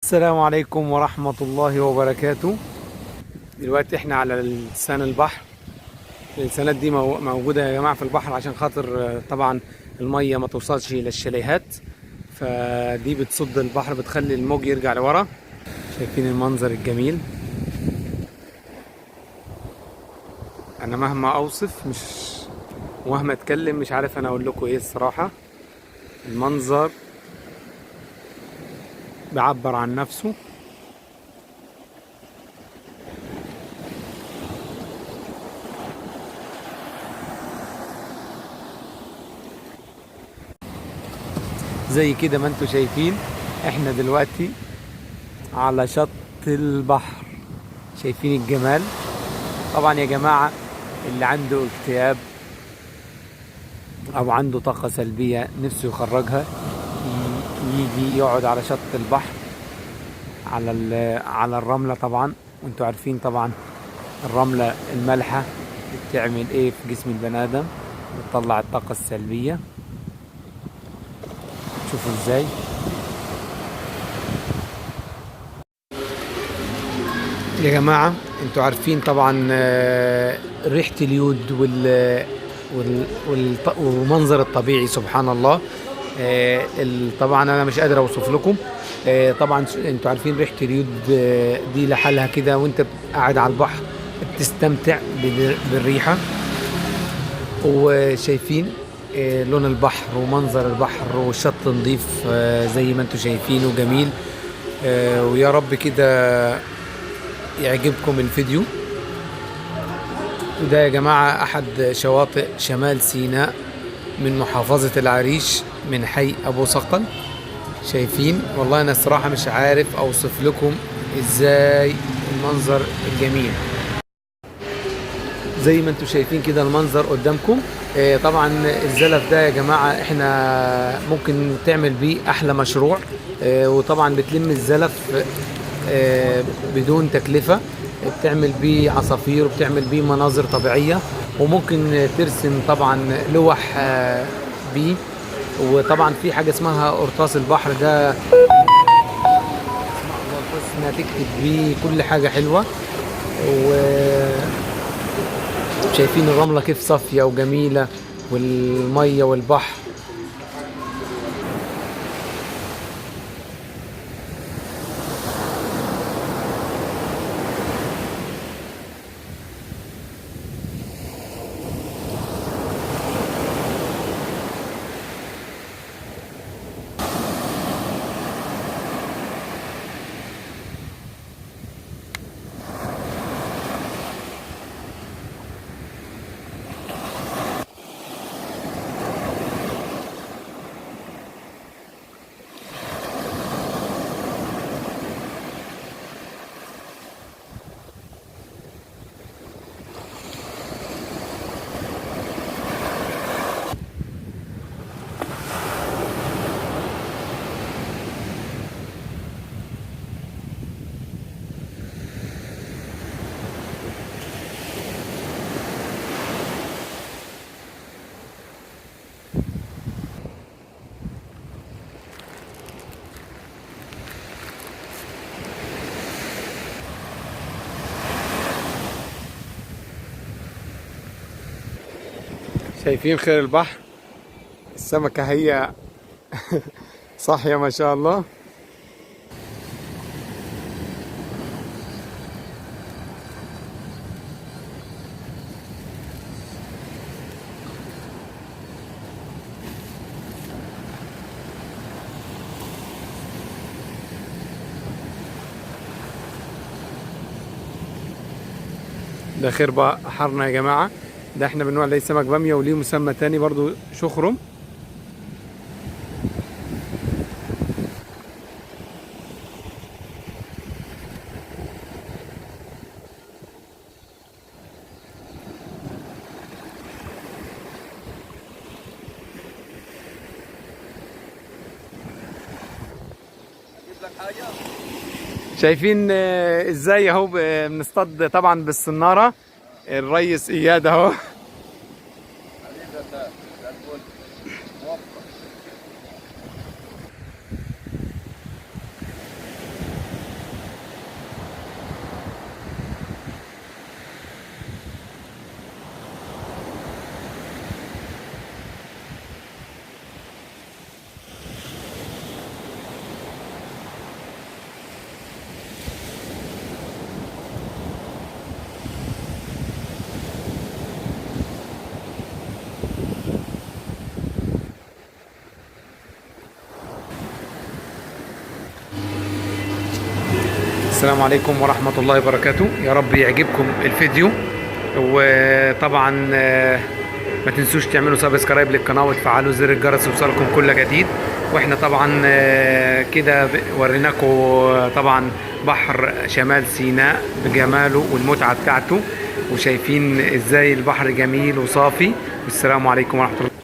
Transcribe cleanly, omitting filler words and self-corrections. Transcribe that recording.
السلام عليكم ورحمة الله وبركاته. دلوقتي احنا على لسان البحر. اللسانات دي موجودة يا جماعة في البحر عشان خاطر طبعا المية ما توصلش للشاليهات، فدي بتصد البحر، بتخلي الموج يرجع لورا. شايفين المنظر الجميل؟ انا مهما اوصف ومهما اتكلم مش عارف انا اقول لكم ايه الصراحة. المنظر بيعبر عن نفسه. زي كده ما انتوا شايفين احنا دلوقتي على شط البحر. شايفين الجمال؟ طبعا يا جماعة، اللي عنده اكتئاب او عنده طاقة سلبية نفسه يخرجها، يجي يقعد على شط البحر على الرملة. طبعا وانتوا عارفين طبعا الرملة المالحة بتعمل ايه في جسم البني ادم، بتطلع الطاقة السلبية. شوفوا ازاي. يا جماعة انتوا عارفين طبعا ريحة اليود والمنظر الطبيعي، سبحان الله. طبعا انا مش قادر اوصف لكم. طبعا انتوا عارفين ريحة اليود دي لحالها كده، وانت قاعد على البحر بتستمتع بالريحة. وشايفين لون البحر ومنظر البحر والشط نظيف زي ما انتوا شايفينه جميل. ويا رب كده يعجبكم الفيديو. وده يا جماعة أحد شواطئ شمال سيناء من محافظة العريش من حي أبو صقل. شايفين؟ والله أنا الصراحة مش عارف أوصف لكم إزاي المنظر الجميل. زي ما انتوا شايفين كده المنظر قدامكم. طبعا الزلف ده يا جماعة احنا ممكن تعمل بيه أحلى مشروع. وطبعا بتلم الزلف بدون تكلفة، بتعمل بيه عصافير وبتعمل بيه مناظر طبيعية، وممكن ترسم طبعا لوح بيه. وطبعا في حاجة اسمها قرطاس البحر ده، انها تكتب بيه كل حاجة حلوة. وشايفين الرملة كيف صافية وجميلة، والمية والبحر. شايفين خير البحر؟ السمكة هي صاحية ما شاء الله. ده خير بحرنا يا جماعة. ده احنا بنقول عليه سمك بامية، وليه مسمى تاني برضو شخرم. شايفين ازاي اهو بنصطاد طبعا بالصنارة. الريس اياد اهو. السلام عليكم ورحمة الله وبركاته. يا رب يعجبكم الفيديو، وطبعا ما تنسوش تعملوا سبسكرايب للقناة وتفعلوا زر الجرس يوصلكم كل جديد. واحنا طبعا كده وريناكم طبعا بحر شمال سيناء بجماله والمتعة بتاعته، وشايفين ازاي البحر جميل وصافي. والسلام عليكم ورحمة الله.